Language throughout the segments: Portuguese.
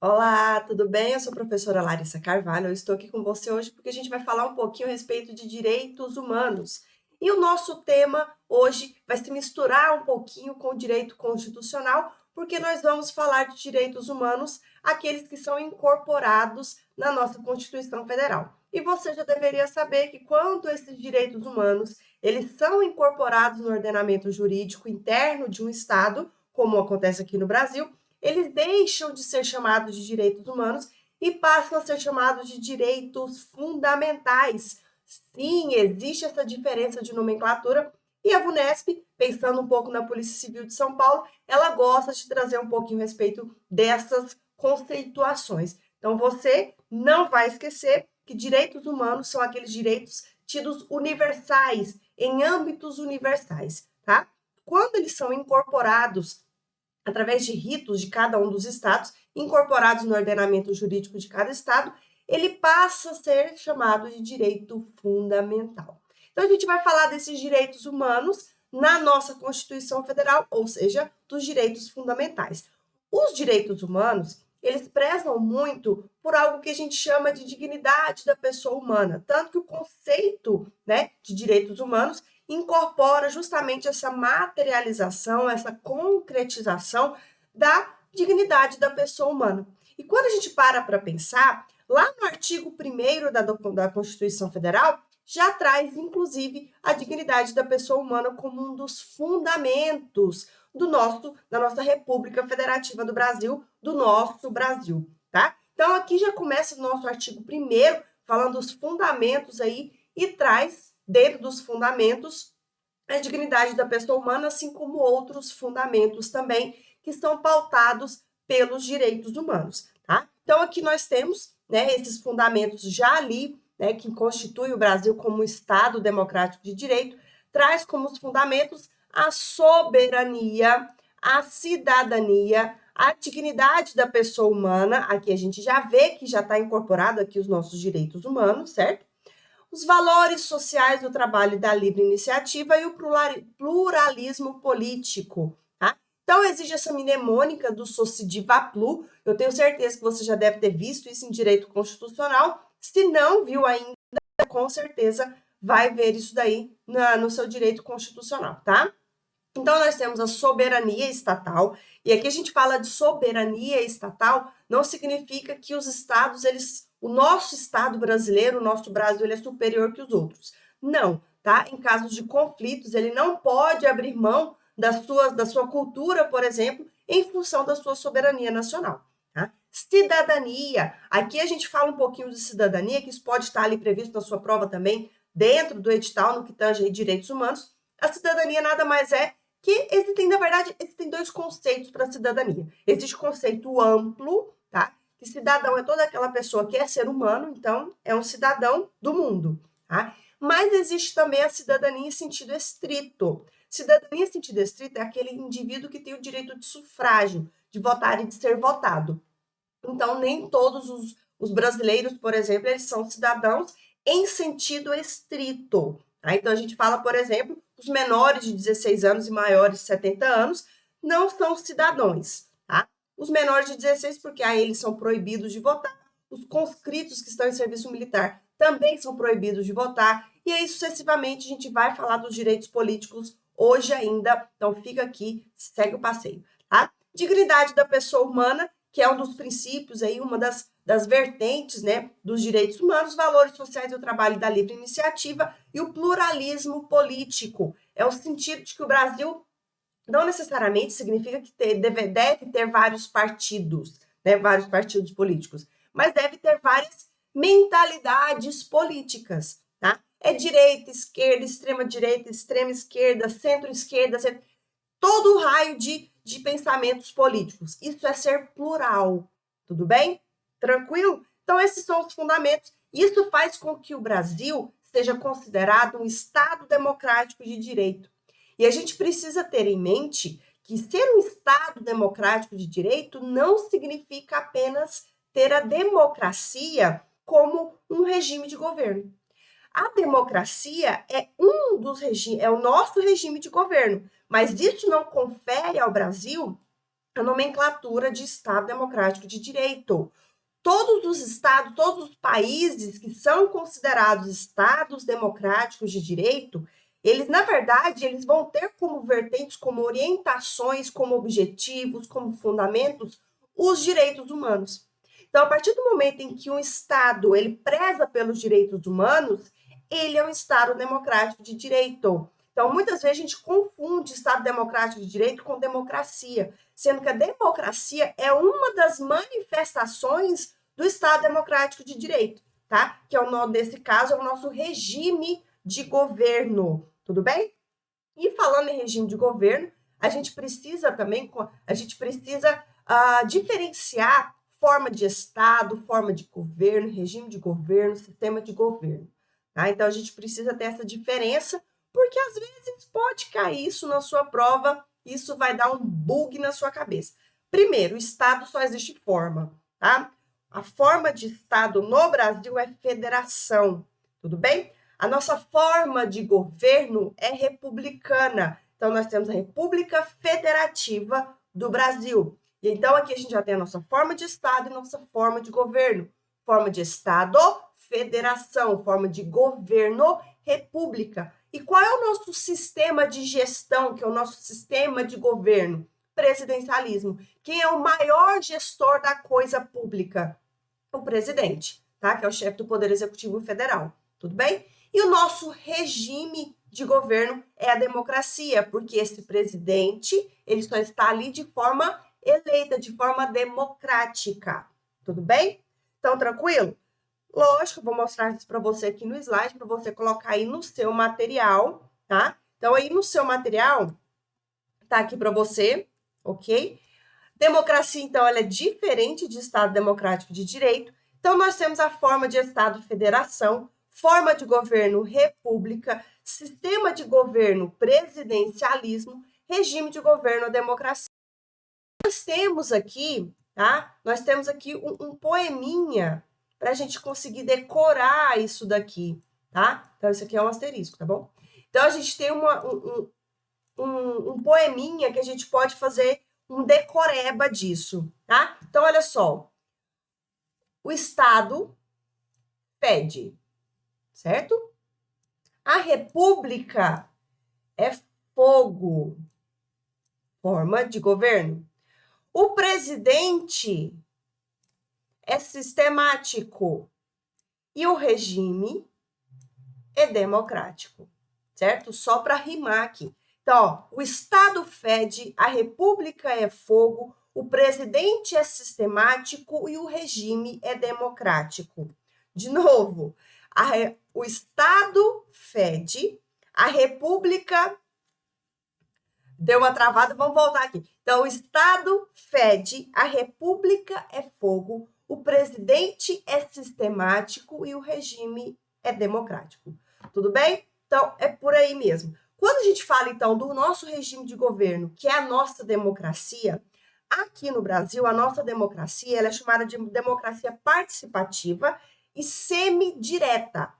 Olá, tudo bem? Eu sou a professora Larissa Carvalho. Eu estou aqui com você hoje porque a gente vai falar um pouquinho a respeito de direitos humanos. E o nosso tema hoje vai se misturar um pouquinho com o direito constitucional, porque nós vamos falar de direitos humanos, aqueles que são incorporados na nossa Constituição Federal. E você já deveria saber que quando esses direitos humanos, eles são incorporados no ordenamento jurídico interno de um estado, como acontece aqui no Brasil, eles deixam de ser chamados de direitos humanos e passam a ser chamados de direitos fundamentais. Sim, existe essa diferença de nomenclatura e a VUNESP, pensando um pouco na Polícia Civil de São Paulo, ela gosta de trazer um pouquinho a respeito dessas conceituações. Então, você não vai esquecer que direitos humanos são aqueles direitos tidos universais, em âmbitos universais, tá? Quando eles são incorporados através de ritos de cada um dos estados, incorporados no ordenamento jurídico de cada estado, ele passa a ser chamado de direito fundamental. Então, a gente vai falar desses direitos humanos na nossa Constituição Federal, ou seja, dos direitos fundamentais. Os direitos humanos, eles prezam muito por algo que a gente chama de dignidade da pessoa humana, tanto que o conceito, né, de direitos humanos incorpora justamente essa materialização, essa concretização da dignidade da pessoa humana. E quando a gente para pensar, lá no artigo 1º da Constituição Federal, já traz, inclusive, a dignidade da pessoa humana como um dos fundamentos da nossa República Federativa do Brasil, do nosso Brasil, tá? Então, aqui já começa o nosso artigo 1º, falando dos fundamentos aí, e traz, dentro dos fundamentos, a dignidade da pessoa humana, assim como outros fundamentos também, que são pautados pelos direitos humanos, tá? Então, aqui nós temos, né, esses fundamentos já ali, né, que constitui o Brasil como um Estado democrático de direito, traz como os fundamentos a soberania, a cidadania, a dignidade da pessoa humana. Aqui a gente já vê que já está incorporado aqui os nossos direitos humanos, certo? Os valores sociais do trabalho e da livre iniciativa e o pluralismo político, tá? Então, existe essa mnemônica do Socidiva Plu. Eu tenho certeza que você já deve ter visto isso em direito constitucional. Se não viu ainda, com certeza vai ver isso daí no seu direito constitucional, tá? Então, nós temos a soberania estatal, e aqui a gente fala de soberania estatal, não significa que os estados, o nosso estado brasileiro, o nosso Brasil, ele é superior que os outros. Não, tá? Em casos de conflitos, ele não pode abrir mão da sua cultura, por exemplo, em função da sua soberania nacional. Tá? Cidadania, aqui a gente fala um pouquinho de cidadania, que isso pode estar ali previsto na sua prova também, dentro do edital, no que tange direitos humanos. A cidadania nada mais é que existem, na verdade, existem dois conceitos para a cidadania. Existe o conceito amplo, tá? Que cidadão é toda aquela pessoa que é ser humano, então é um cidadão do mundo, tá? Mas existe também a cidadania em sentido estrito. Cidadania em sentido estrito é aquele indivíduo que tem o direito de sufrágio, de votar e de ser votado. Então, nem todos os brasileiros, por exemplo, eles são cidadãos em sentido estrito. Tá? Então, a gente fala, por exemplo, os menores de 16 anos e maiores de 70 anos não são cidadãos. Tá? Os menores de 16, porque aí eles são proibidos de votar. Os conscritos que estão em serviço militar também são proibidos de votar. E aí, sucessivamente, a gente vai falar dos direitos políticos hoje ainda. Então, fica aqui, segue o passeio. Tá? Dignidade da pessoa humana, que é um dos princípios aí, uma das vertentes, né, dos direitos humanos, valores sociais do trabalho e da livre iniciativa e o pluralismo político. É o sentido de que o Brasil não necessariamente significa que deve ter vários partidos, né, vários partidos políticos, mas deve ter várias mentalidades políticas, tá? É direita, esquerda, extrema esquerda, centro-esquerda, todo o raio de pensamentos políticos. Isso é ser plural, tudo bem? Tranquilo? Então, esses são os fundamentos. Isso faz com que o Brasil seja considerado um Estado democrático de direito. E a gente precisa ter em mente que ser um Estado democrático de direito não significa apenas ter a democracia como um regime de governo. A democracia é um dos regimes, é o nosso regime de governo, mas isso não confere ao Brasil a nomenclatura de Estado Democrático de Direito. Todos os estados, todos os países que são considerados estados democráticos de direito, eles, na verdade, eles vão ter como vertentes, como orientações, como objetivos, como fundamentos, os direitos humanos. Então, a partir do momento em que um estado, ele preza pelos direitos humanos, ele é um estado democrático de direito. Então, muitas vezes a gente confunde Estado democrático de direito com democracia, sendo que a democracia é uma das manifestações do Estado democrático de direito, tá? Que é nesse caso, é o nosso regime de governo, tudo bem? E falando em regime de governo, a gente precisa também, diferenciar forma de Estado, forma de governo, regime de governo, sistema de governo, tá? Então, a gente precisa ter essa diferença, porque às vezes pode cair isso na sua prova, isso vai dar um bug na sua cabeça. Primeiro, o Estado só existe forma, tá? A forma de Estado no Brasil é federação, tudo bem? A nossa forma de governo é republicana. Então, nós temos a República Federativa do Brasil. E então, aqui a gente já tem a nossa forma de Estado e nossa forma de governo. Forma de Estado, federação. Forma de governo, república. E qual é o nosso sistema de gestão, que é o nosso sistema de governo? Presidencialismo. Quem é o maior gestor da coisa pública? O presidente, tá? Que é o chefe do Poder Executivo Federal. Tudo bem? E o nosso regime de governo é a democracia, porque esse presidente, ele só está ali de forma eleita, de forma democrática. Tudo bem? Então, tranquilo? Lógico, vou mostrar isso para você aqui no slide, para você colocar aí no seu material, tá? Então, aí no seu material, tá aqui para você, ok? Democracia, então, ela é diferente de Estado democrático de direito. Então, nós temos a forma de Estado-federação, forma de governo república, sistema de governo presidencialismo, regime de governo democracia. Nós temos aqui, tá? Nós temos aqui um poeminha para a gente conseguir decorar isso daqui, tá? Então, isso aqui é um asterisco, tá bom? Então, a gente tem um poeminha que a gente pode fazer um decoreba disso, tá? Então, olha só. O Estado pede, certo? A República é fogo, forma de governo. O presidente é sistemático e o regime é democrático, certo? Só para rimar aqui. Então, ó, o Estado fede, a República é fogo, o presidente é sistemático e o regime é democrático. De novo, o Estado fede, a República... Deu uma travada, vamos voltar aqui. Então, o Estado fede, a República é fogo, o presidente é sistemático e o regime é democrático. Tudo bem? Então, é por aí mesmo. Quando a gente fala, então, do nosso regime de governo, que é a nossa democracia, aqui no Brasil, a nossa democracia ela é chamada de democracia participativa e semidireta.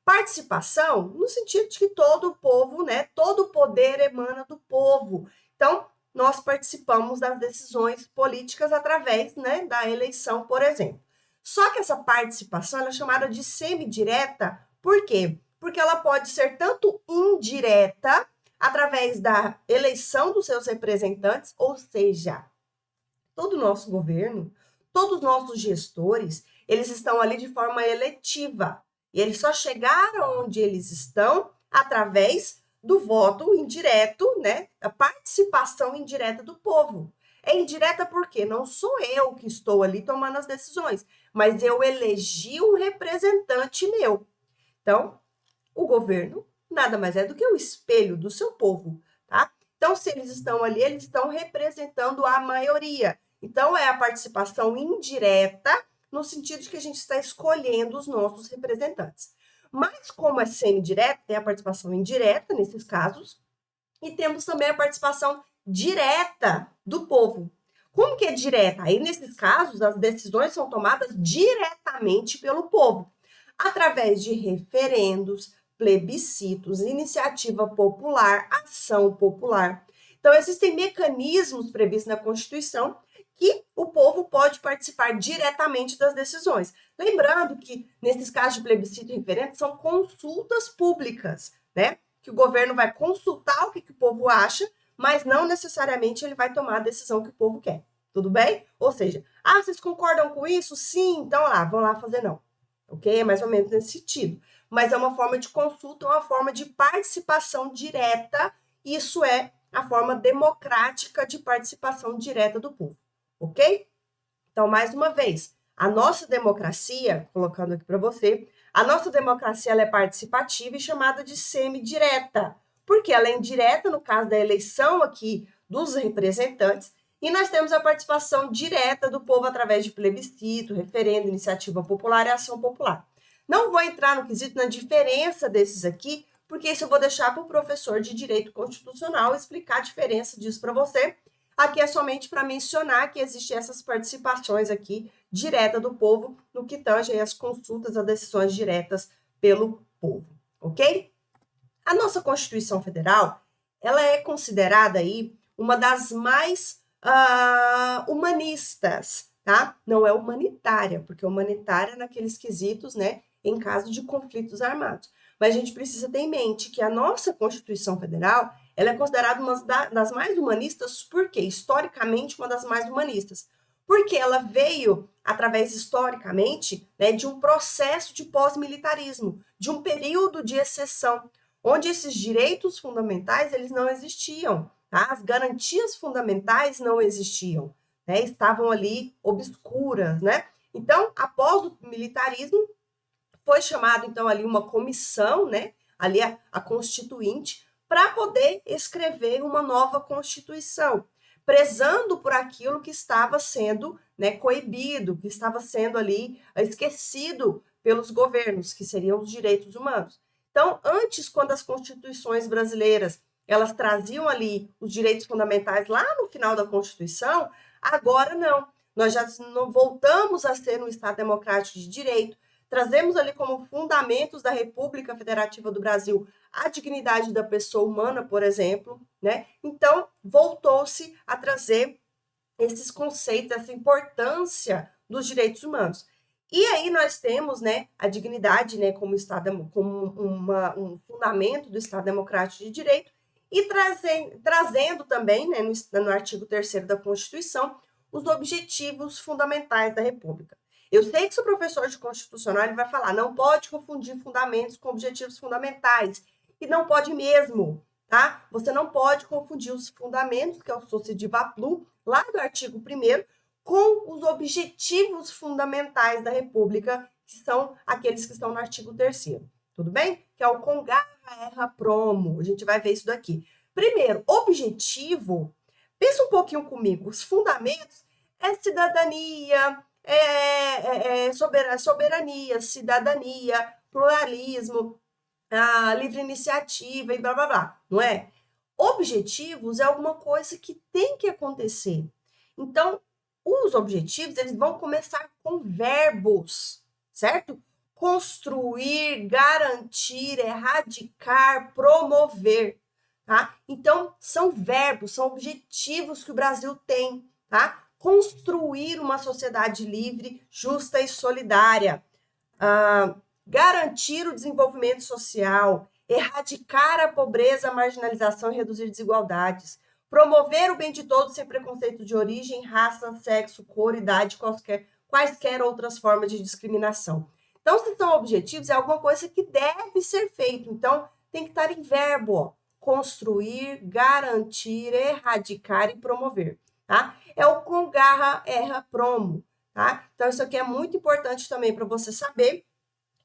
Participação no sentido de que todo o povo, né, todo o poder emana do povo. Então, nós participamos das decisões políticas através, né, da eleição, por exemplo. Só que essa participação ela é chamada de semidireta, por quê? Porque ela pode ser tanto indireta, através da eleição dos seus representantes, ou seja, todo o nosso governo, todos os nossos gestores, eles estão ali de forma eletiva. E eles só chegaram onde eles estão através do voto indireto, né? A participação indireta do povo. É indireta porque não sou eu que estou ali tomando as decisões, mas eu elegi um representante meu. Então, o governo nada mais é do que o espelho do seu povo, tá? Então, se eles estão ali, eles estão representando a maioria. Então, é a participação indireta, no sentido de que a gente está escolhendo os nossos representantes. Mas, como é semi-direta, tem a participação indireta nesses casos, e temos também a participação direta do povo. Como que é direta? Aí, nesses casos, as decisões são tomadas diretamente pelo povo, através de referendos, plebiscitos, iniciativa popular, ação popular. Então, existem mecanismos previstos na Constituição que o povo pode participar diretamente das decisões. Lembrando que, nesses casos de plebiscito e referendo, são consultas públicas, né? Que o governo vai consultar o que o povo acha, mas não necessariamente ele vai tomar a decisão que o povo quer. Tudo bem? Ou seja, vocês concordam com isso? Sim, então vão lá fazer não. Ok? É mais ou menos nesse sentido. Mas é uma forma de consulta, uma forma de participação direta. Isso é a forma democrática de participação direta do povo. Ok? Então, mais uma vez, a nossa democracia, colocando aqui para você, a nossa democracia ela é participativa e chamada de semidireta, porque ela é indireta no caso da eleição aqui dos representantes, e nós temos a participação direta do povo através de plebiscito, referendo, iniciativa popular e ação popular. Não vou entrar no quesito na diferença desses aqui, porque isso eu vou deixar para o professor de Direito Constitucional explicar a diferença disso para você. Aqui é somente para mencionar que existem essas participações aqui direta do povo no que tange as consultas, as decisões diretas pelo povo, ok? A nossa Constituição Federal, ela é considerada aí uma das mais humanistas, tá? Não é humanitária, porque humanitária é naqueles quesitos, né, em caso de conflitos armados. Mas a gente precisa ter em mente que a nossa Constituição Federal, ela é considerada uma das mais humanistas, porque historicamente uma das mais humanistas, porque ela veio através historicamente, né, de um processo de pós-militarismo, de um período de exceção, onde esses direitos fundamentais eles não existiam, tá? As garantias fundamentais não existiam, né? Estavam ali obscuras, né? Então, após o militarismo, foi chamado então ali uma comissão, né? Ali a constituinte, para poder escrever uma nova constituição, prezando por aquilo que estava sendo, né, coibido, que estava sendo ali esquecido pelos governos, que seriam os direitos humanos. Então, antes, quando as constituições brasileiras elas traziam ali os direitos fundamentais lá no final da Constituição, agora não. Nós já não voltamos a ser um Estado democrático de direito, trazemos ali como fundamentos da República Federativa do Brasil a dignidade da pessoa humana, por exemplo, né? Então, voltou-se a trazer esses conceitos, essa importância dos direitos humanos. E aí nós temos, né, a dignidade, né, como um fundamento do Estado Democrático de Direito, e trazendo também, né, no artigo 3º da Constituição, os objetivos fundamentais da República. Eu sei que se o professor de constitucional ele vai falar, não pode confundir fundamentos com objetivos fundamentais, e não pode mesmo, tá? Você não pode confundir os fundamentos, que é o Sociediva Plu, lá do artigo 1º, com os objetivos fundamentais da República, que são aqueles que estão no artigo 3º. Tudo bem? Que é o Congarra Erra Promo. A gente vai ver isso daqui. Primeiro, objetivo. Pensa um pouquinho comigo. Os fundamentos é cidadania, soberania, cidadania, pluralismo, livre iniciativa e blá, blá, blá. Não é? Objetivos é alguma coisa que tem que acontecer. Então, os objetivos, eles vão começar com verbos, certo? Construir, garantir, erradicar, promover, tá? Então, são verbos, são objetivos que o Brasil tem, tá? Construir uma sociedade livre, justa e solidária. Garantir o desenvolvimento social, erradicar a pobreza, a marginalização e reduzir desigualdades, promover o bem de todos sem preconceito de origem, raça, sexo, cor, idade, quaisquer outras formas de discriminação. Então, se são objetivos, é alguma coisa que deve ser feito. Então, tem que estar em verbo, ó. Construir, garantir, erradicar e promover, tá? É o Congarra Erra Promo, tá? Então, isso aqui é muito importante também para você saber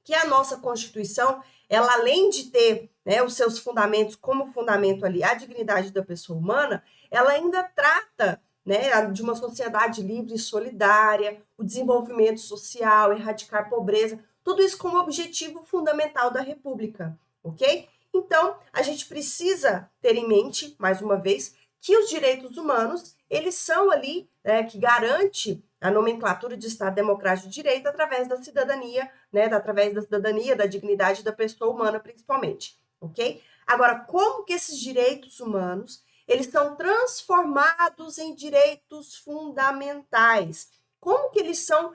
que a nossa Constituição, ela além de ter, né, os seus fundamentos como fundamento ali, a dignidade da pessoa humana, ela ainda trata, né, de uma sociedade livre e solidária, o desenvolvimento social, erradicar pobreza, tudo isso como objetivo fundamental da República, ok? Então, a gente precisa ter em mente, mais uma vez, que os direitos humanos, eles são ali, né, que garante a nomenclatura de Estado Democrático de Direito através da cidadania, né, através da cidadania, da dignidade da pessoa humana, principalmente, ok? Agora, como que esses direitos humanos, eles são transformados em direitos fundamentais. Como eles são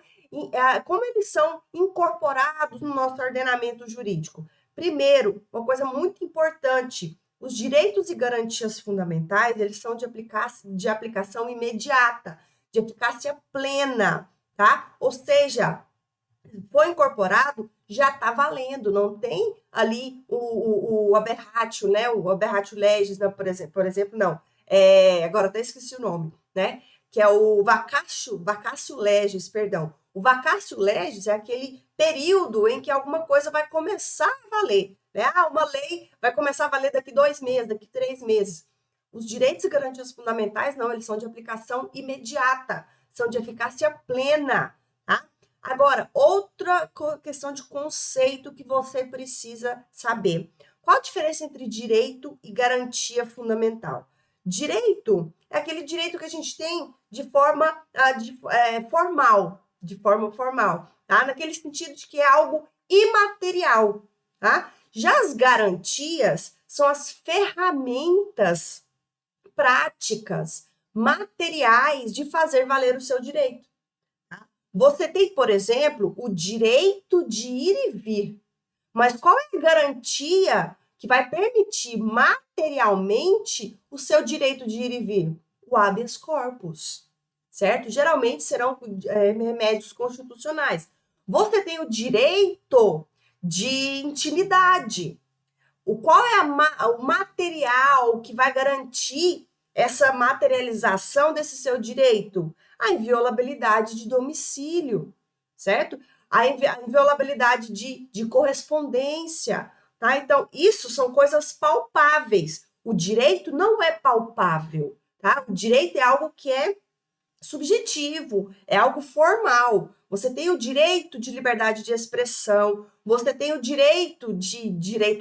incorporados no nosso ordenamento jurídico? Primeiro, uma coisa muito importante, os direitos e garantias fundamentais, eles são de aplicação imediata, de eficácia plena, tá? Ou seja, foi incorporado, já está valendo, não tem ali o aberratio, né? O aberratio legis, né? Por exemplo, não. Agora até esqueci o nome, né? Que é o vacatio legis, perdão. O vacatio legis é aquele período em que alguma coisa vai começar a valer, né? Uma lei vai começar a valer daqui 2 meses, daqui 3 meses. Os direitos e garantias fundamentais, não, eles são de aplicação imediata, são de eficácia plena, tá? Agora, outra questão de conceito que você precisa saber. Qual a diferença entre direito e garantia fundamental? Direito é aquele direito que a gente tem de forma formal, tá? Naquele sentido de que é algo imaterial, tá? Já as garantias são as ferramentas práticas, materiais de fazer valer o seu direito. Você tem, por exemplo, o direito de ir e vir, mas qual é a garantia que vai permitir materialmente o seu direito de ir e vir? O habeas corpus, certo? Geralmente serão remédios constitucionais. Você tem o direito de intimidade. Qual é o material que vai garantir essa materialização desse seu direito? A inviolabilidade de domicílio, certo? A inviolabilidade de correspondência, tá? Então, isso são coisas palpáveis. O direito não é palpável, tá? O direito é algo que é subjetivo, é algo formal. Você tem o direito de liberdade de expressão, você tem o direito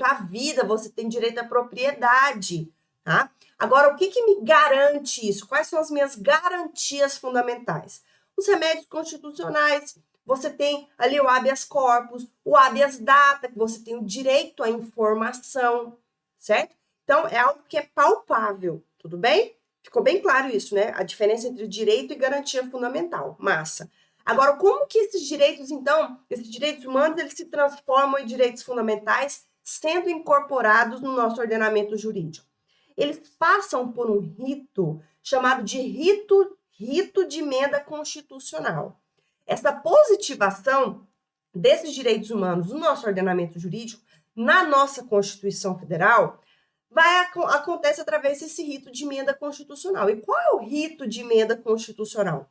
à vida, você tem direito à propriedade, tá? Agora, o que me garante isso? Quais são as minhas garantias fundamentais? Os remédios constitucionais, você tem ali o habeas corpus, o habeas data, que você tem o direito à informação, certo? Então, é algo que é palpável, tudo bem? Ficou bem claro isso, né? A diferença entre direito e garantia fundamental. Massa. Agora, como que esses direitos, então, esses direitos humanos, eles se transformam em direitos fundamentais, sendo incorporados no nosso ordenamento jurídico? Eles passam por um rito chamado de rito de emenda constitucional. Essa positivação desses direitos humanos no nosso ordenamento jurídico, na nossa Constituição Federal, acontece através desse rito de emenda constitucional. E qual é o rito de emenda constitucional?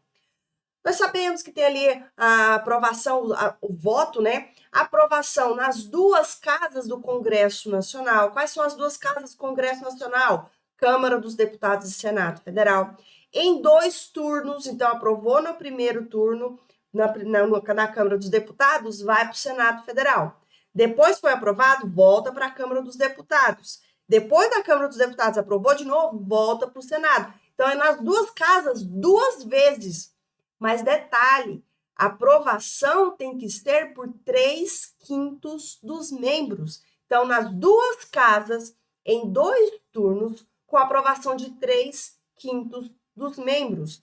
Nós sabemos que tem ali a aprovação, o voto, né? A aprovação nas duas casas do Congresso Nacional. Quais são as duas casas do Congresso Nacional? Câmara dos Deputados e Senado Federal. Em 2 turnos, então aprovou no primeiro turno, na Câmara dos Deputados, vai para o Senado Federal. Depois foi aprovado, volta para a Câmara dos Deputados. Depois da Câmara dos Deputados aprovou de novo, volta para o Senado. Então, é nas duas casas, 2 vezes. Mas detalhe, a aprovação tem que ser por 3/5 dos membros. Então, nas duas casas, em 2 turnos, com aprovação de 3/5 dos membros.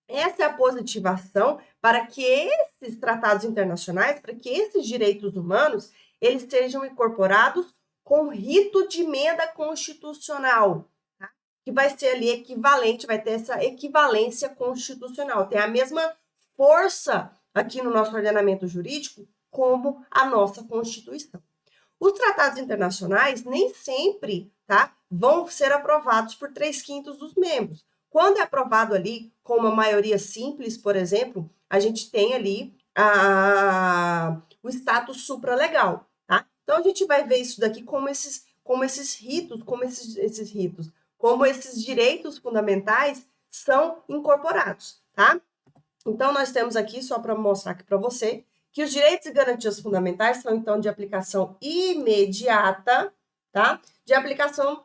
Essa é a positivação para que esses tratados internacionais, para que esses direitos humanos, eles sejam incorporados com rito de emenda constitucional, tá? Que vai ser ali equivalente, vai ter essa equivalência constitucional, tem a mesma força aqui no nosso ordenamento jurídico como a nossa Constituição. Os tratados internacionais nem sempre, tá, vão ser aprovados por 3/5 dos membros. Quando é aprovado ali com uma maioria simples, por exemplo, a gente tem ali o status supralegal, tá? Então, a gente vai ver isso daqui como esses ritos, como esses direitos fundamentais são incorporados, tá? Então, nós temos aqui, só para mostrar aqui para você, que os direitos e garantias fundamentais são, então, de aplicação imediata, tá? De aplicação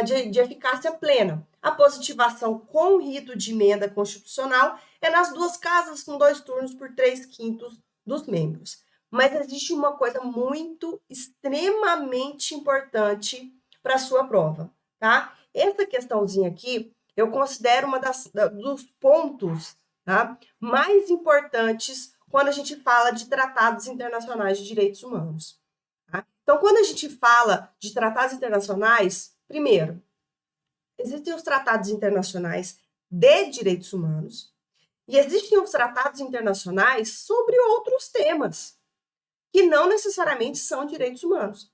de eficácia plena. A positivação com rito de emenda constitucional é nas duas casas, com 2 turnos por 3/5 dos membros. Mas existe uma coisa muito, extremamente importante para a sua prova, tá? essa questãozinha aqui, eu considero dos pontos, tá, mais importantes quando a gente fala de tratados internacionais de direitos humanos. Tá? Então, quando a gente fala de tratados internacionais, primeiro, existem os tratados internacionais de direitos humanos e existem os tratados internacionais sobre outros temas, que não necessariamente são direitos humanos.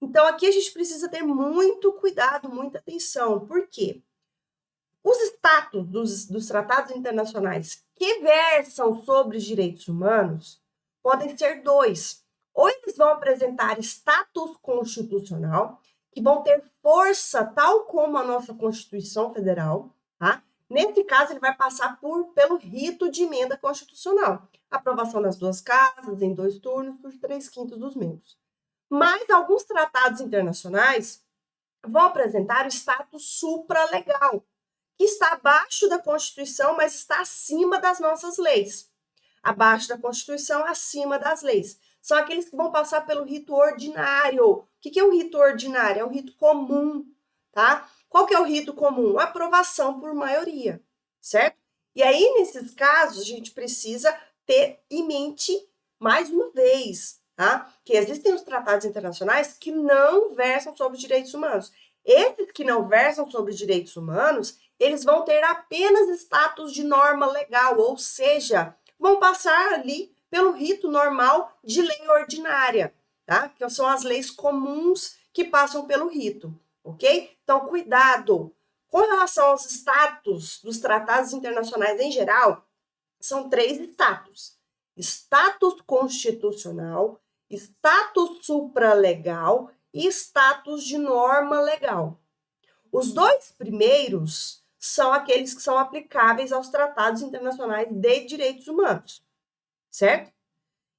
Então, aqui a gente precisa ter muito cuidado, muita atenção. Por quê? Os status dos tratados internacionais que versam sobre os direitos humanos podem ser dois. Ou eles vão apresentar status constitucional, que vão ter força tal como a nossa Constituição Federal, tá? Nesse caso, ele vai passar pelo rito de emenda constitucional. Aprovação nas duas casas, em 2 turnos, por 3/5 dos membros. Mas alguns tratados internacionais vão apresentar o status supralegal, que está abaixo da Constituição, mas está acima das nossas leis. Abaixo da Constituição, acima das leis. São aqueles que vão passar pelo rito ordinário. O que é um rito ordinário? É um rito comum, tá? Qual que é o rito comum? Aprovação por maioria, certo? E aí, nesses casos, a gente precisa ter em mente, mais uma vez, tá? Que existem os tratados internacionais que não versam sobre direitos humanos. Esses que não versam sobre direitos humanos, eles vão ter apenas status de norma legal, ou seja, vão passar ali pelo rito normal de lei ordinária, tá? Que são as leis comuns que passam pelo rito, ok? Então, cuidado! Com relação aos status dos tratados internacionais em geral, são 3 status: status constitucional, status supralegal e status de norma legal. Os 2 primeiros são aqueles que são aplicáveis aos tratados internacionais de direitos humanos, certo?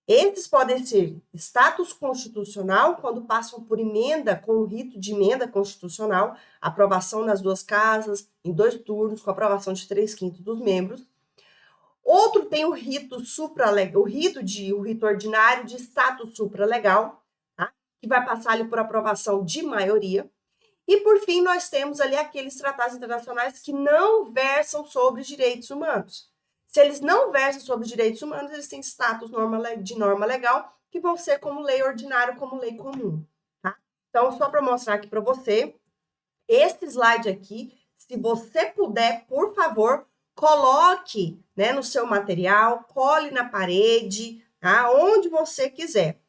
Esses podem ser status constitucional, quando passam por emenda, com o rito de emenda constitucional, aprovação nas duas casas, em 2 turnos, com aprovação de 3/5 dos membros. Outro tem o rito supralegal, o rito ordinário de status supralegal, tá? Que vai passar ali por aprovação de maioria. E, por fim, nós temos ali aqueles tratados internacionais que não versam sobre direitos humanos. Se eles não versam sobre direitos humanos, eles têm status de norma legal, que vão ser como lei ordinária, como lei comum, tá? Então, só para mostrar aqui para você, esse slide aqui, se você puder, por favor, coloque, né, no seu material, cole na parede, tá? Onde você quiser.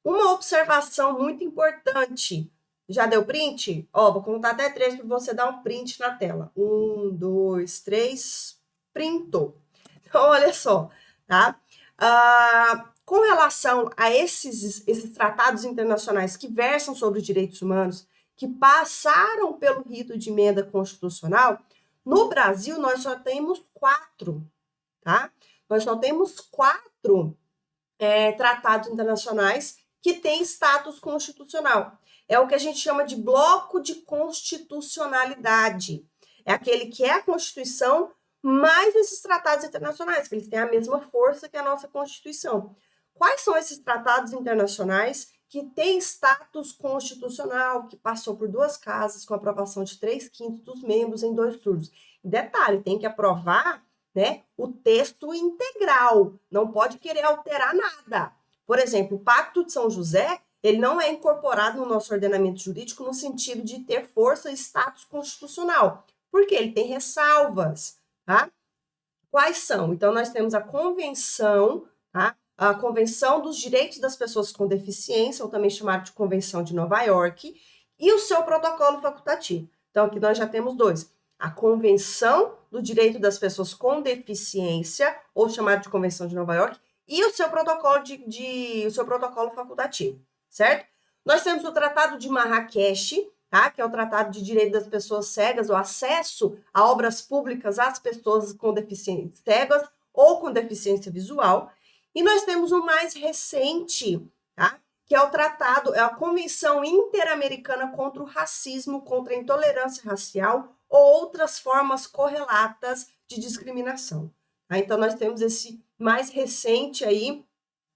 Uma observação muito importante. Já deu print? Ó, vou contar até 3 para você dar um print na tela. 1, 2, 3, printou. Então, olha só, tá? Com relação a esses tratados internacionais que versam sobre os direitos humanos, que passaram pelo rito de emenda constitucional, no Brasil nós só temos 4, tá? Nós só temos 4 tratados internacionais que têm status constitucional. É o que a gente chama de bloco de constitucionalidade. É aquele que é a Constituição, mais esses tratados internacionais, que eles têm a mesma força que a nossa Constituição. Quais são esses tratados internacionais que têm status constitucional, que passou por 2 casas, com aprovação de 3/5 dos membros em 2 turnos? Detalhe, tem que aprovar, né, o texto integral, não pode querer alterar nada. Por exemplo, o Pacto de São José, ele não é incorporado no nosso ordenamento jurídico no sentido de ter força e status constitucional, porque ele tem ressalvas, tá? Quais são? Então, nós temos a Convenção, tá? A Convenção dos Direitos das Pessoas com Deficiência, ou também chamado de Convenção de Nova York, e o seu protocolo facultativo. Então, aqui nós já temos 2. A Convenção do Direito das Pessoas com Deficiência, ou chamado de Convenção de Nova York, e o seu protocolo o seu protocolo facultativo, certo? Nós temos o Tratado de Marrakech, tá? Que é o Tratado de Direito das Pessoas Cegas, o acesso a obras públicas às pessoas com deficiência cegas ou com deficiência visual. E nós temos o mais recente, tá? Que é é a Convenção Interamericana contra o Racismo, contra a Intolerância Racial ou outras formas correlatas de discriminação. Tá? Então, nós temos esse mais recente aí,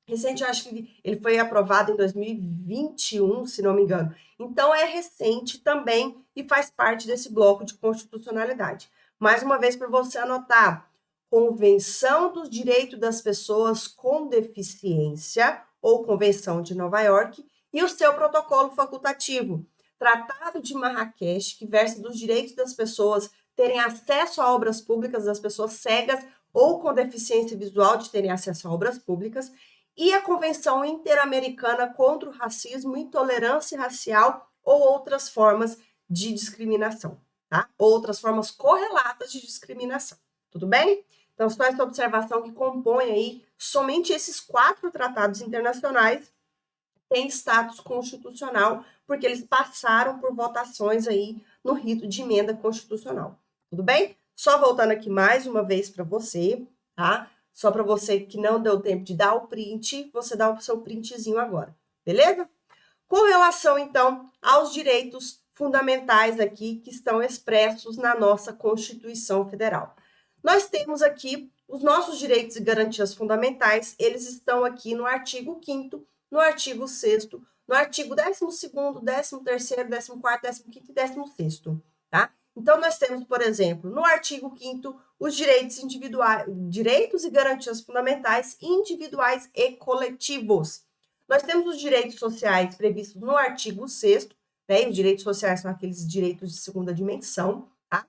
Recente, eu acho que ele foi aprovado em 2021, se não me engano. Então, é recente também e faz parte desse bloco de constitucionalidade. Mais uma vez, para você anotar: Convenção dos Direitos das Pessoas com Deficiência, ou Convenção de Nova York, e o seu protocolo facultativo, Tratado de Marrakech, que versa dos direitos das pessoas terem acesso a obras públicas, das pessoas cegas ou com deficiência visual de terem acesso a obras públicas, e a Convenção Interamericana contra o Racismo, Intolerância Racial ou outras formas de discriminação, tá? Outras formas correlatas de discriminação, tudo bem? Então, só essa observação que compõe aí, somente esses 4 tratados internacionais têm status constitucional, porque eles passaram por votações aí no rito de emenda constitucional, tudo bem? Só voltando aqui mais uma vez para você, tá? Só para você que não deu tempo de dar o print, você dá o seu printzinho agora, beleza? Com relação, então, aos direitos fundamentais aqui que estão expressos na nossa Constituição Federal. Nós temos aqui os nossos direitos e garantias fundamentais, eles estão aqui no artigo 5º, no artigo 6º, no artigo 12º, 13º, 14º, 15º e 16º, tá? Então, nós temos, por exemplo, no artigo 5º, os direitos individuais, direitos e garantias fundamentais individuais e coletivos. Nós temos os direitos sociais previstos no artigo 6º, né? E os direitos sociais são aqueles direitos de segunda dimensão, tá?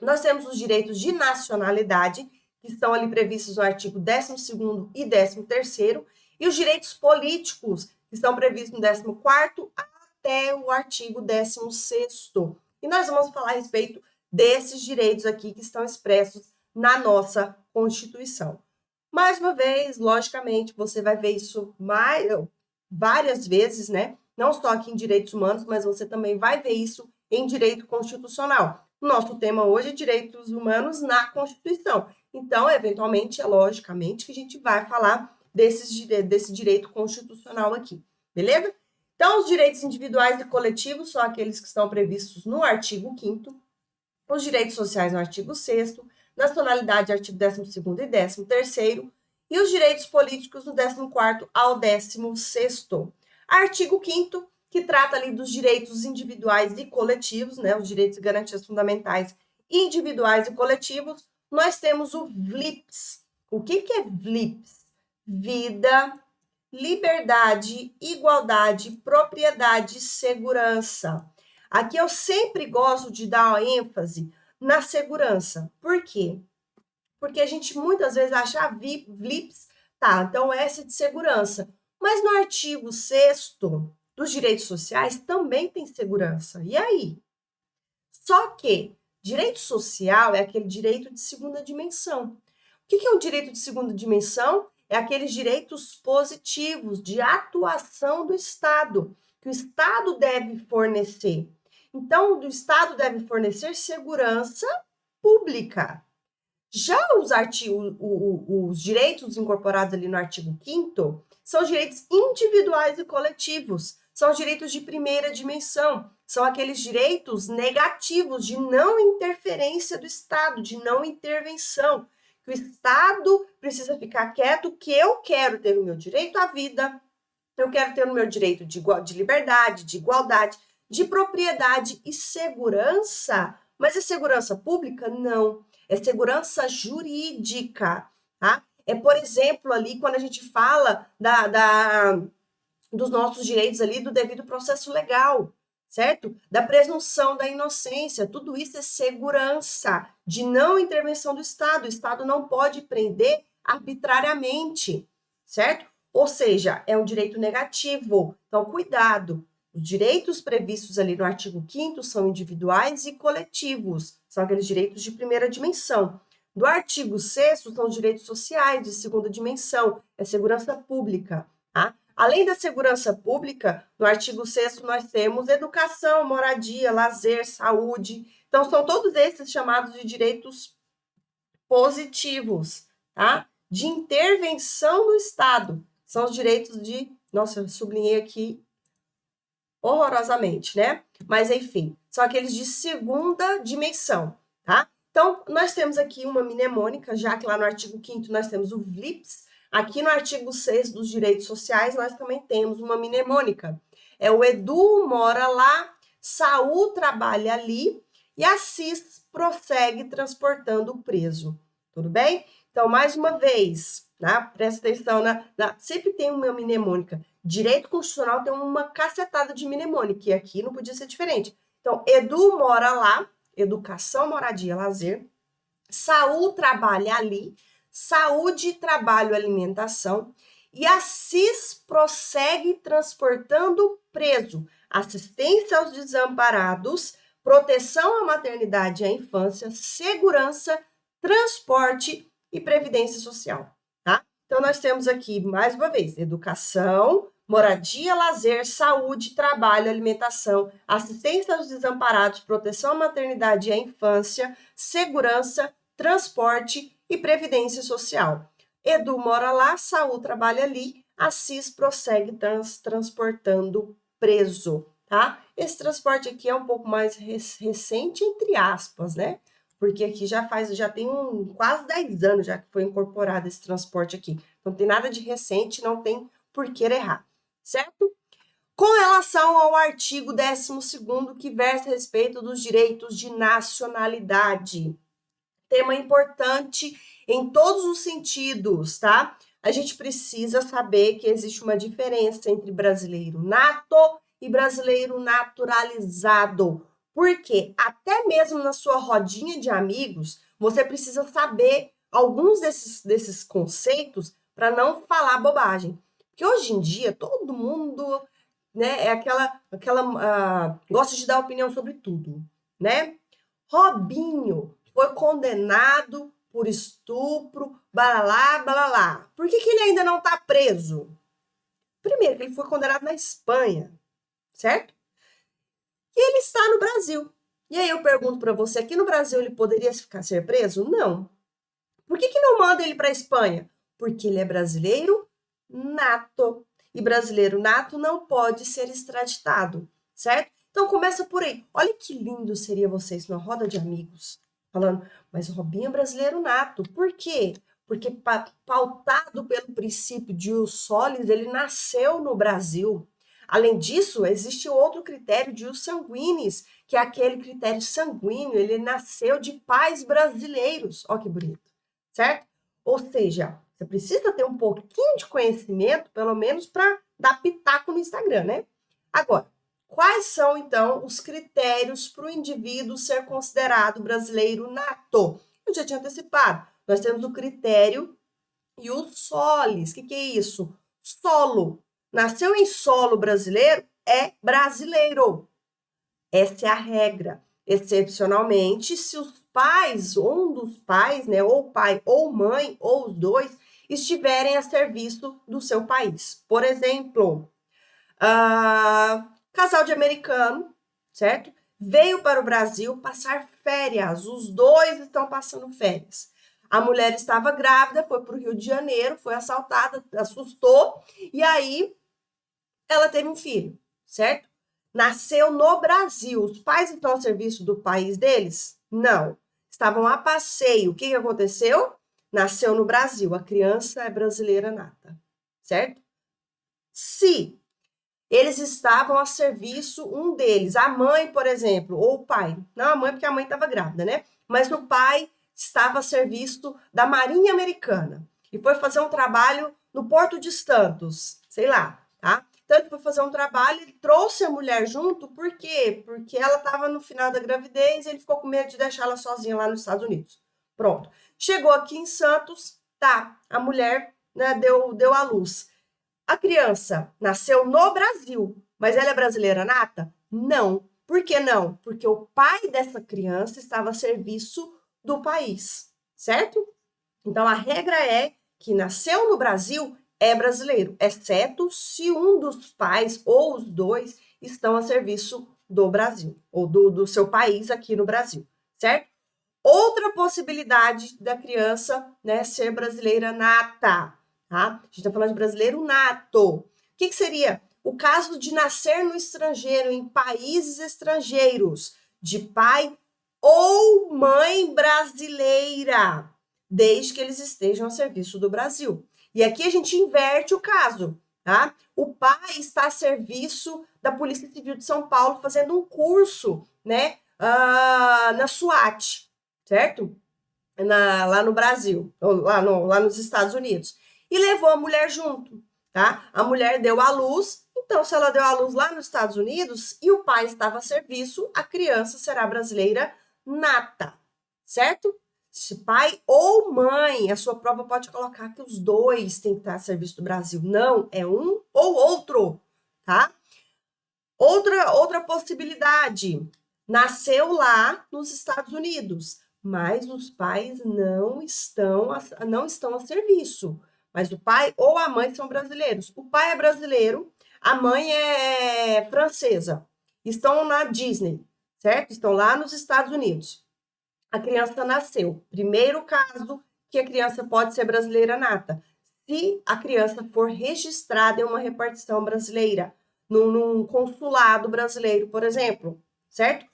Nós temos os direitos de nacionalidade, que estão ali previstos no artigo 12º e 13º, e os direitos políticos, que estão previstos no 14º até o artigo 16º. E nós vamos falar a respeito desses direitos aqui que estão expressos na nossa Constituição. Mais uma vez, logicamente, você vai ver isso várias vezes, né? Não só aqui em direitos humanos, mas você também vai ver isso em direito constitucional. Nosso tema hoje é direitos humanos na Constituição. Então, eventualmente, logicamente, que a gente vai falar desse direito constitucional aqui, beleza? Então, os direitos individuais e coletivos são aqueles que estão previstos no artigo 5º, os direitos sociais no artigo 6º, nacionalidade, artigo 12º e 13º, e os direitos políticos do 14º ao 16º. Artigo 5º, que trata ali dos direitos individuais e coletivos, né, os direitos e garantias fundamentais individuais e coletivos, nós temos o VLIPS. O que é VLIPS? Vida, liberdade, igualdade, propriedade e segurança. Aqui eu sempre gosto de dar ênfase na segurança. Por quê? Porque a gente muitas vezes acha VLIPS, tá, então S é de segurança. Mas no artigo 6º dos direitos sociais também tem segurança. E aí? Só que direito social é aquele direito de segunda dimensão. O que é um direito de segunda dimensão? É aqueles direitos positivos de atuação do Estado, que o Estado deve fornecer. Então, o Estado deve fornecer segurança pública. Já os direitos incorporados ali no artigo 5º são direitos individuais e coletivos, são os direitos de primeira dimensão, são aqueles direitos negativos de não interferência do Estado, de não intervenção, que o Estado precisa ficar quieto, que eu quero ter o meu direito à vida, eu quero ter o meu direito de liberdade, de igualdade, de propriedade e segurança. Mas é segurança pública? Não. É segurança jurídica, tá? É, por exemplo, ali quando a gente fala dos nossos direitos ali do devido processo legal, certo? Da presunção da inocência, tudo isso é segurança de não intervenção do Estado. O Estado não pode prender arbitrariamente, certo? Ou seja, é um direito negativo. Então, cuidado. Os direitos previstos ali no artigo 5º são individuais e coletivos, são aqueles direitos de primeira dimensão. Do artigo 6º são os direitos sociais de segunda dimensão, é segurança pública, tá? Além da segurança pública, no artigo 6º nós temos educação, moradia, lazer, saúde. Então, são todos esses chamados de direitos positivos, tá? De intervenção do Estado. São os direitos de... Nossa, eu sublinhei aqui horrorosamente, né? Mas, enfim, são aqueles de segunda dimensão, tá? Então, nós temos aqui uma mnemônica, já que lá no artigo 5º nós temos o VLIPS, Aqui no artigo 6 dos direitos sociais, nós também temos uma mnemônica. É o Edu mora lá, Saul trabalha ali e Assis prossegue transportando o preso. Tudo bem? Então, mais uma vez, né? Presta atenção, sempre tem uma mnemônica. Direito constitucional tem uma cacetada de mnemônica, e aqui não podia ser diferente. Então, Edu mora lá, educação, moradia, lazer. Saúl trabalha ali, saúde, trabalho, alimentação. E Assis prossegue transportando preso, assistência aos desamparados, proteção à maternidade e à infância, segurança, transporte e previdência social, tá? Então, nós temos aqui, mais uma vez, educação, moradia, lazer, saúde, trabalho, alimentação, assistência aos desamparados, proteção à maternidade e à infância, segurança, transporte e previdência social. Edu mora lá, Saul trabalha ali, Assis prossegue transportando preso, tá? Esse transporte aqui é um pouco mais recente, entre aspas, né? Porque aqui já tem quase 10 anos já que foi incorporado esse transporte aqui. Não tem nada de recente, não tem por que errar, certo? Com relação ao artigo 12º, que versa a respeito dos direitos de nacionalidade. Tema importante em todos os sentidos, tá? A gente precisa saber que existe uma diferença entre brasileiro nato e brasileiro naturalizado. Porque até mesmo na sua rodinha de amigos, você precisa saber alguns desses conceitos para não falar bobagem. Porque hoje em dia todo mundo, né, gosta de dar opinião sobre tudo, né? Robinho foi condenado por estupro, balalá, balalá. Por que ele ainda não está preso? Primeiro, que ele foi condenado na Espanha, certo? E ele está no Brasil. E aí eu pergunto para você, aqui no Brasil ele poderia ser preso? Não. Por que não manda ele para a Espanha? Porque ele é brasileiro nato. E brasileiro nato não pode ser extraditado, certo? Então começa por aí. Olha que lindo seria vocês numa roda de amigos falando, mas o Robinho é brasileiro nato. Por quê? Porque pautado pelo princípio de ius solis, ele nasceu no Brasil. Além disso, existe outro critério de ius sanguinis, que é aquele critério sanguíneo, ele nasceu de pais brasileiros. Olha que bonito, certo? Ou seja, você precisa ter um pouquinho de conhecimento, pelo menos, para dar pitaco no Instagram, né? Agora, quais são, então, os critérios para o indivíduo ser considerado brasileiro nato? Eu já tinha antecipado. Nós temos o critério ius solis. O que é isso? Solo. Nasceu em solo brasileiro, é brasileiro. Essa é a regra. Excepcionalmente, se os pais, um dos pais, né, ou pai ou mãe, ou os dois, estiverem a serviço do seu país. Por exemplo, casal de americano, certo? Veio para o Brasil passar férias. Os dois estão passando férias. A mulher estava grávida, foi para o Rio de Janeiro, foi assaltada, assustou, e aí ela teve um filho, certo? Nasceu no Brasil. Os pais estão a serviço do país deles? Não. Estavam a passeio. O que aconteceu? Nasceu no Brasil. A criança é brasileira nata, certo? Se eles estavam a serviço, um deles, a mãe, por exemplo, ou o pai. Não a mãe, porque a mãe estava grávida, né? Mas o pai estava a serviço da Marinha Americana e foi fazer um trabalho no Porto de Santos, sei lá, tá? Então, ele foi fazer um trabalho e trouxe a mulher junto, por quê? Porque ela estava no final da gravidez e ele ficou com medo de deixar ela sozinha lá nos Estados Unidos. Pronto. Chegou aqui em Santos, tá, a mulher, né, deu à luz. A criança nasceu no Brasil, mas ela é brasileira nata? Não. Por que não? Porque o pai dessa criança estava a serviço do país, certo? Então, a regra é que nasceu no Brasil é brasileiro, exceto se um dos pais ou os dois estão a serviço do Brasil, ou do seu país aqui no Brasil, certo? Outra possibilidade da criança, né, ser brasileira nata, tá? A gente está falando de brasileiro nato. O que seria? O caso de nascer no estrangeiro, em países estrangeiros, de pai ou mãe brasileira, desde que eles estejam a serviço do Brasil. E aqui a gente inverte o caso, tá? O pai está a serviço da Polícia Civil de São Paulo fazendo um curso, né, na SWAT, certo? Lá no Brasil, ou lá nos Estados Unidos. E levou a mulher junto, tá? A mulher deu à luz, então se ela deu à luz lá nos Estados Unidos e o pai estava a serviço, a criança será brasileira nata, certo? Se pai ou mãe, a sua prova pode colocar que os dois têm que estar a serviço do Brasil. Não, é um ou outro, tá? Outra possibilidade, nasceu lá nos Estados Unidos, mas os pais não estão a serviço. Mas o pai ou a mãe são brasileiros. O pai é brasileiro, a mãe é francesa. Estão na Disney, certo? Estão lá nos Estados Unidos. A criança nasceu. Primeiro caso que a criança pode ser brasileira nata. Se a criança for registrada em uma repartição brasileira, num consulado brasileiro, por exemplo, certo?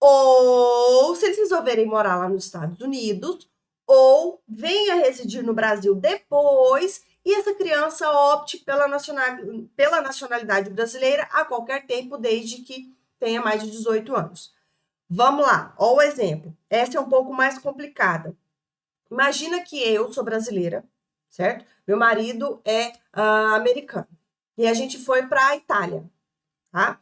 Ou se eles resolverem morar lá nos Estados Unidos, ou venha residir no Brasil depois e essa criança opte pela nacionalidade brasileira a qualquer tempo, desde que tenha mais de 18 anos. Vamos lá, ó o exemplo. Essa é um pouco mais complicada. Imagina que eu sou brasileira, certo? Meu marido é americano. E a gente foi para a Itália, tá?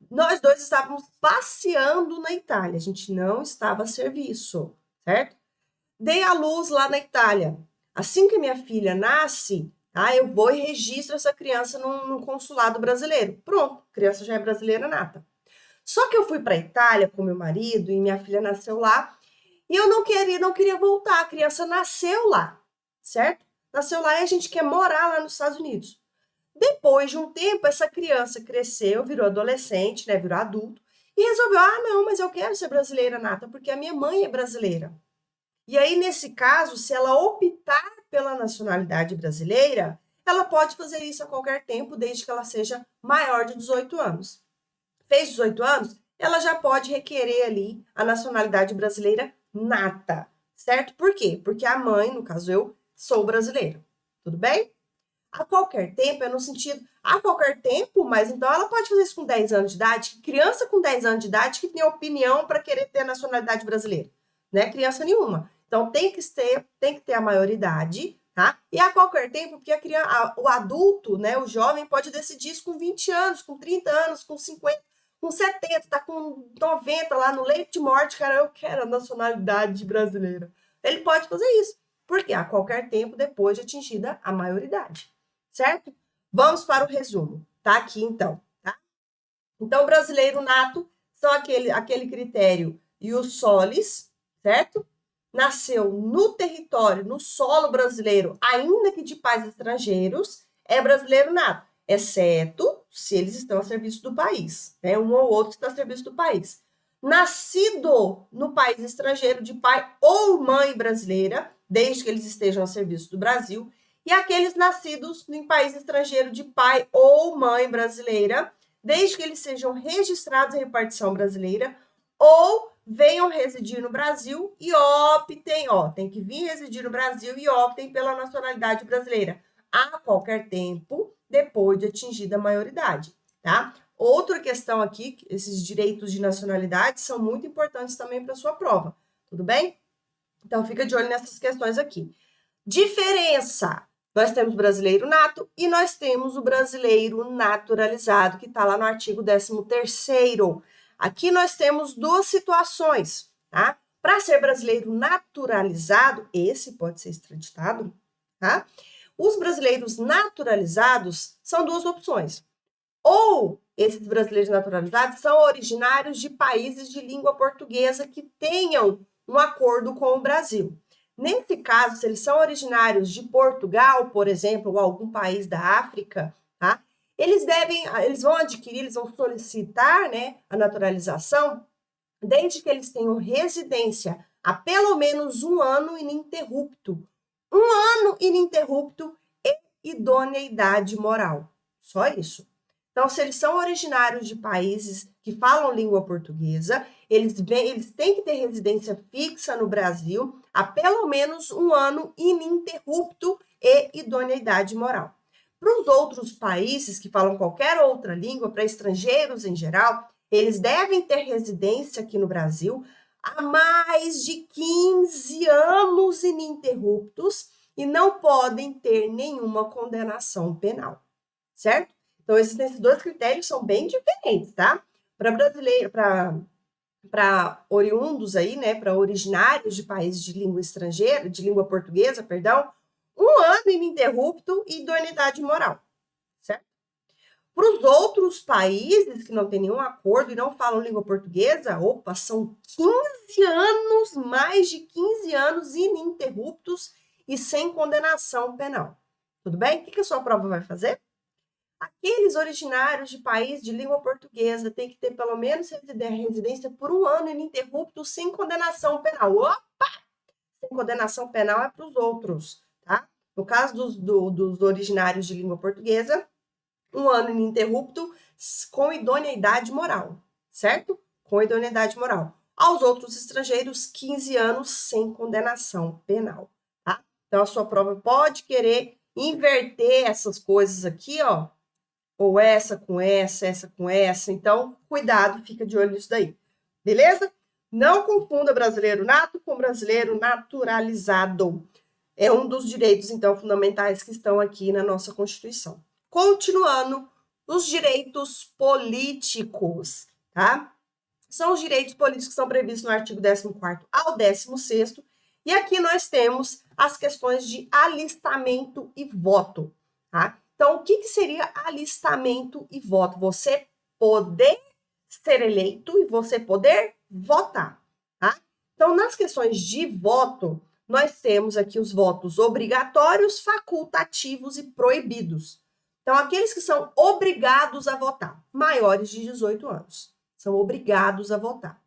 Nós dois estávamos passeando na Itália, a gente não estava a serviço, certo? Dei à luz lá na Itália. Assim que minha filha nasce, tá? Eu vou e registro essa criança num consulado brasileiro. Pronto, a criança já é brasileira nata. Só que eu fui para a Itália com meu marido e minha filha nasceu lá. E eu não queria voltar, a criança nasceu lá, certo? Nasceu lá e a gente quer morar lá nos Estados Unidos. Depois de um tempo, essa criança cresceu, virou adolescente, né, virou adulto, e resolveu, não, mas eu quero ser brasileira nata, porque a minha mãe é brasileira. E aí, nesse caso, se ela optar pela nacionalidade brasileira, ela pode fazer isso a qualquer tempo, desde que ela seja maior de 18 anos. Fez 18 anos, ela já pode requerer ali a nacionalidade brasileira nata, certo? Por quê? Porque a mãe, no caso eu, sou brasileira. Tudo bem? A qualquer tempo é no sentido, a qualquer tempo, mas então ela pode fazer isso com 10 anos de idade, criança com 10 anos de idade que tem opinião para querer ter a nacionalidade brasileira, né? Criança nenhuma. Então tem que ter a maioridade, tá? E a qualquer tempo, porque o adulto, né, o jovem pode decidir isso com 20 anos, com 30 anos, com 50, com 70, tá com 90 lá no leito de morte, cara, eu quero a nacionalidade brasileira. Ele pode fazer isso, porque a qualquer tempo depois de atingida a maioridade, certo? Vamos para o resumo, tá aqui então, tá? Então, o brasileiro nato são aquele critério ius solis, certo? Nasceu no território, no solo brasileiro, ainda que de pais estrangeiros, é brasileiro nato, exceto se eles estão a serviço do país, né? Um ou outro está a serviço do país. Nascido no país estrangeiro de pai ou mãe brasileira, desde que eles estejam a serviço do Brasil, e aqueles nascidos em país estrangeiro de pai ou mãe brasileira, desde que eles sejam registrados em repartição brasileira ou venham residir no Brasil e optem, tem que vir residir no Brasil e optem pela nacionalidade brasileira a qualquer tempo, depois de atingida a maioridade, tá? Outra questão aqui, esses direitos de nacionalidade são muito importantes também para a sua prova, tudo bem? Então, fica de olho nessas questões aqui. Diferença. Nós temos o brasileiro nato e nós temos o brasileiro naturalizado, que está lá no artigo 13º. Aqui nós temos duas situações, tá? Para ser brasileiro naturalizado, esse pode ser extraditado, tá? Os brasileiros naturalizados são duas opções. Ou esses brasileiros naturalizados são originários de países de língua portuguesa que tenham um acordo com o Brasil. Nesse caso, se eles são originários de Portugal, por exemplo, ou algum país da África, tá? Eles vão solicitar, né, a naturalização, desde que eles tenham residência há pelo menos um ano ininterrupto. Um ano ininterrupto e idoneidade moral. Só isso. Então, se eles são originários de países que falam língua portuguesa, eles têm que ter residência fixa no Brasil há pelo menos um ano ininterrupto e idoneidade moral. Para os outros países que falam qualquer outra língua, para estrangeiros em geral, eles devem ter residência aqui no Brasil há mais de 15 anos ininterruptos e não podem ter nenhuma condenação penal, certo? Então, esses dois critérios são bem diferentes, tá? Para brasileiro, para oriundos aí, né, para originários de países de língua estrangeira, de língua portuguesa, perdão, 1 ano ininterrupto e idoneidade moral, certo? Para os outros países que não têm nenhum acordo e não falam língua portuguesa, opa, são 15 anos, mais de 15 anos ininterruptos e sem condenação penal. Tudo bem? O que a sua prova vai fazer? Aqueles originários de país de língua portuguesa têm que ter pelo menos residência por 1 ano ininterrupto sem condenação penal. Opa! Sem condenação penal é para os outros, tá? No caso dos originários de língua portuguesa, 1 ano ininterrupto com idoneidade moral, certo? Com idoneidade moral. Aos outros estrangeiros, 15 anos sem condenação penal, tá? Então, a sua prova pode querer inverter essas coisas aqui, ó, ou essa com essa com essa. Então, cuidado, fica de olho nisso daí. Beleza? Não confunda brasileiro nato com brasileiro naturalizado. É um dos direitos, então, fundamentais que estão aqui na nossa Constituição. Continuando, os direitos políticos, tá? São os direitos políticos que são previstos no artigo 14º ao 16º, e aqui nós temos as questões de alistamento e voto, tá? Então, o que seria alistamento e voto? Você poder ser eleito e você poder votar, tá? Então, nas questões de voto, nós temos aqui os votos obrigatórios, facultativos e proibidos. Então, aqueles que são obrigados a votar, maiores de 18 anos, são obrigados a votar.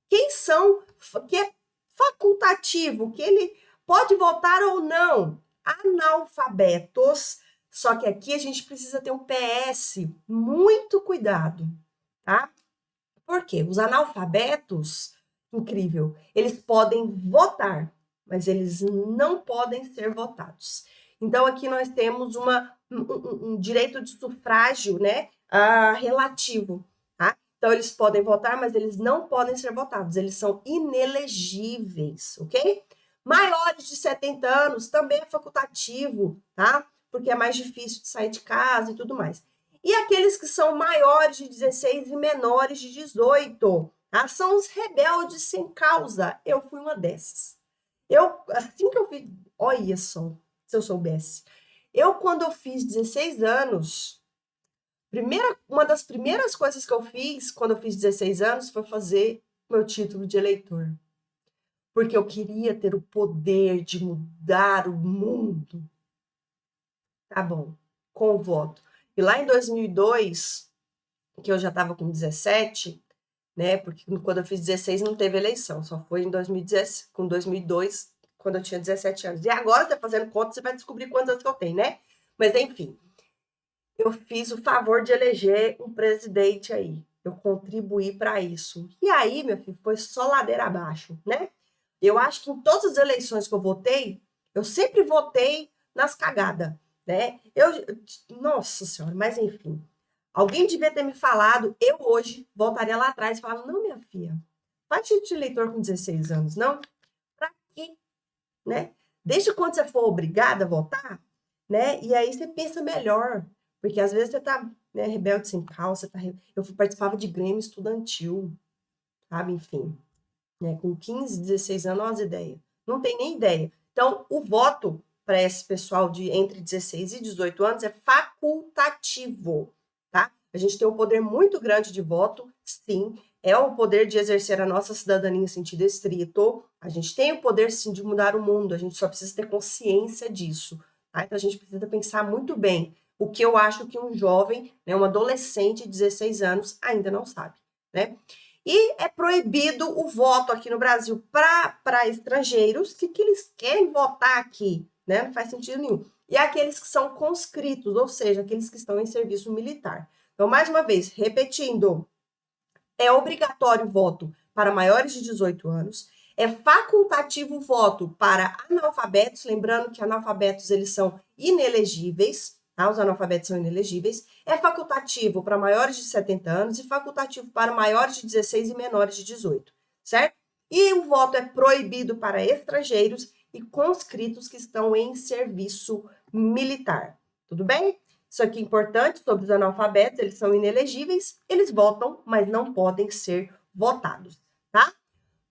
Quem são, que é facultativo, que ele pode votar ou não? Analfabetos. Só que aqui a gente precisa ter um PS, muito cuidado, tá? Por quê? Os analfabetos, incrível, eles podem votar, mas eles não podem ser votados. Então, aqui nós temos um direito de sufrágio, né, relativo, tá? Então, eles podem votar, mas eles não podem ser votados, eles são inelegíveis, ok? Maiores de 70 anos também é facultativo, tá? Porque é mais difícil de sair de casa e tudo mais. E aqueles que são maiores de 16 e menores de 18, tá? São os rebeldes sem causa. Eu fui uma dessas. Assim que eu fiz, olha só, se eu soubesse. Quando eu fiz 16 anos, uma das primeiras coisas que eu fiz quando eu fiz 16 anos foi fazer meu título de eleitor. Porque eu queria ter o poder de mudar o mundo. Tá bom, com o voto. E lá em 2002, que eu já estava com 17, né? Porque quando eu fiz 16 não teve eleição, só foi em 2010, com 2002, quando eu tinha 17 anos. E agora, você fazendo conta, você vai descobrir quantos anos que eu tenho, né? Mas, enfim, eu fiz o favor de eleger um presidente aí. Eu contribuí para isso. E aí, meu filho, foi só ladeira abaixo, né? Eu acho que em todas as eleições que eu votei, eu sempre votei nas cagadas, né? Nossa Senhora, mas enfim. Alguém devia ter me falado, eu hoje voltaria lá atrás e falava, não, minha filha, faz título de eleitor com 16 anos, não? Pra quê? Né? Desde quando você for obrigada a votar, né? E aí você pensa melhor, porque às vezes você tá, né, rebelde sem causa, eu participava de grêmio estudantil, sabe? Enfim, né? Com 15, 16 anos, olha as ideias. Não tem nem ideia. Então, o voto para esse pessoal de entre 16 e 18 anos é facultativo, tá? A gente tem um poder muito grande de voto, sim, é o poder de exercer a nossa cidadania em sentido estrito. A gente tem o poder, sim, de mudar o mundo, a gente só precisa ter consciência disso, tá? Então, a gente precisa pensar muito bem o que eu acho que um jovem, né, um adolescente de 16 anos ainda não sabe, né? E é proibido o voto aqui no Brasil para estrangeiros que eles querem votar aqui, né? Não faz sentido nenhum. E aqueles que são conscritos, ou seja, aqueles que estão em serviço militar. Então, mais uma vez, repetindo, é obrigatório o voto para maiores de 18 anos, É facultativo o voto para analfabetos, lembrando que analfabetos eles são inelegíveis, tá? Os analfabetos são inelegíveis. É facultativo para maiores de 70 anos e facultativo para maiores de 16 e menores de 18, certo? E o voto é proibido para estrangeiros e conscritos que estão em serviço militar. Tudo bem? Isso aqui é importante sobre os analfabetos, eles são inelegíveis, eles votam, mas não podem ser votados, tá?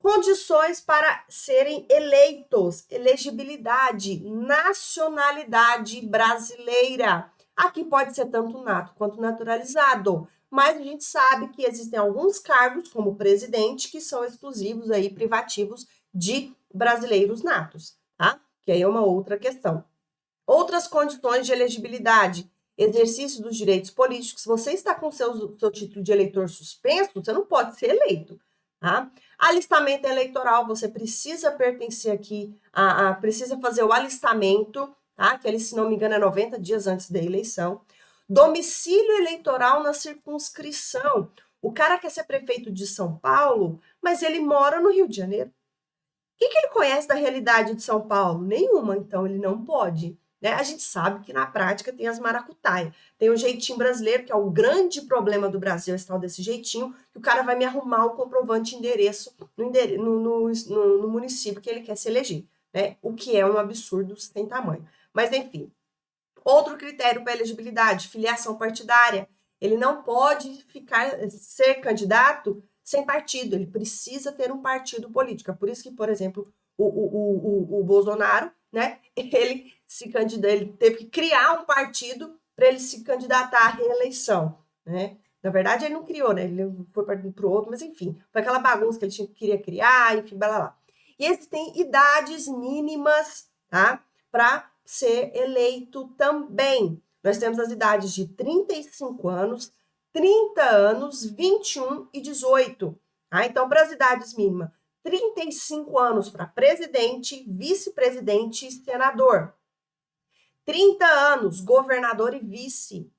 Condições para serem eleitos, elegibilidade, nacionalidade brasileira. Aqui pode ser tanto nato quanto naturalizado, mas a gente sabe que existem alguns cargos, como presidente, que são exclusivos aí, privativos de brasileiros natos, tá? Que aí é uma outra questão. Outras condições de elegibilidade, exercício dos direitos políticos. Se você está com seu título de eleitor suspenso, você não pode ser eleito, tá? Alistamento eleitoral, você precisa pertencer aqui, precisa fazer o alistamento, tá? Que ele, se não me engano, é 90 dias antes da eleição. Domicílio eleitoral na circunscrição. O cara quer ser prefeito de São Paulo, mas ele mora no Rio de Janeiro. O que ele conhece da realidade de São Paulo? Nenhuma, então ele não pode. Né? A gente sabe que na prática tem as maracutaia. Tem o jeitinho brasileiro, que é o grande problema do Brasil, esse tal desse jeitinho, que o cara vai me arrumar o comprovante de endereço no município que ele quer se eleger. Né? O que é um absurdo sem tamanho. Mas, enfim. Outro critério para elegibilidade, filiação partidária. Ele não pode ser candidato sem partido, ele precisa ter um partido político. É por isso que, por exemplo, o Bolsonaro, né, ele teve que criar um partido para ele se candidatar à reeleição, né? Na verdade, ele não criou, né? Ele foi para o outro, mas enfim, foi aquela bagunça que ele queria criar, enfim, blá, blá, blá. E existem idades mínimas, tá? Para ser eleito também. Nós temos as idades de 35 anos, 30 anos, 21 e 18. Tá? Então, para as idades mínimas, 35 anos para presidente, vice-presidente e senador. 30 anos, governador e vice.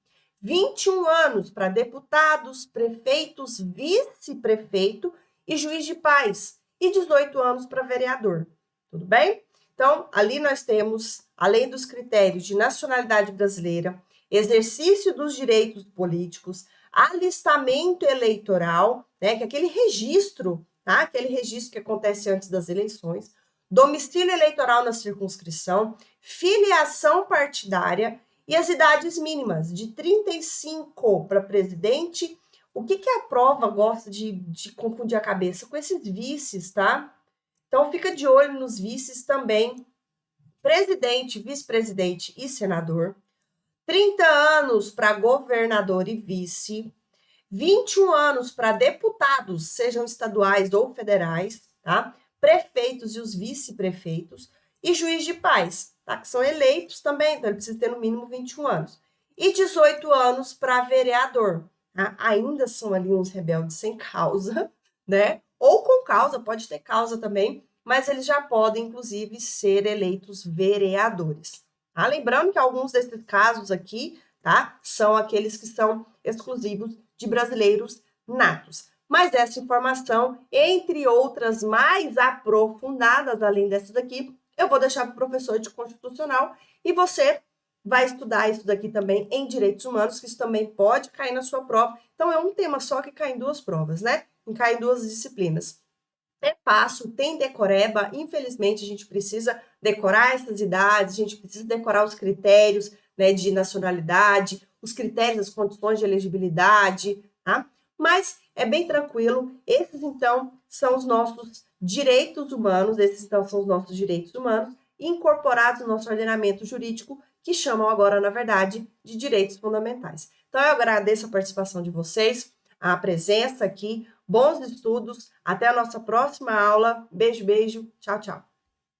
21 anos para deputados, prefeitos, vice-prefeito e juiz de paz. E 18 anos para vereador. Tudo bem? Então, ali nós temos, além dos critérios de nacionalidade brasileira, exercício dos direitos políticos, alistamento eleitoral, né, que é aquele registro, tá? Aquele registro que acontece antes das eleições, domicílio eleitoral na circunscrição, filiação partidária e as idades mínimas, de 35 para presidente. O que a prova gosta de confundir a cabeça? Com esses vices, tá? Então, fica de olho nos vices também. Presidente, vice-presidente e senador. 30 anos para governador e vice. 21 anos para deputados, sejam estaduais ou federais, tá? Prefeitos e os vice-prefeitos. E juiz de paz, tá? Que são eleitos também, então ele precisa ter no mínimo 21 anos. E 18 anos para vereador. Tá? Ainda são ali uns rebeldes sem causa, né? Ou com causa, pode ter causa também, mas eles já podem, inclusive, ser eleitos vereadores. Tá? Lembrando que alguns desses casos aqui, tá? São aqueles que são exclusivos de brasileiros natos. Mas essa informação, entre outras mais aprofundadas, além dessas daqui, eu vou deixar para o professor de constitucional e você vai estudar isso daqui também em direitos humanos, que isso também pode cair na sua prova. Então, é um tema só que cai em duas provas, né? Cai em duas disciplinas. É fácil, tem decoreba, infelizmente a gente precisa decorar essas idades, a gente precisa decorar os critérios, né, de nacionalidade, os critérios, as condições de elegibilidade, tá? Mas é bem tranquilo, esses então são os nossos direitos humanos, esses então são os nossos direitos humanos incorporados no nosso ordenamento jurídico, que chamam agora, na verdade, de direitos fundamentais. Então eu agradeço a participação de vocês, a presença aqui, bons estudos, até a nossa próxima aula. Beijo, beijo, tchau, tchau.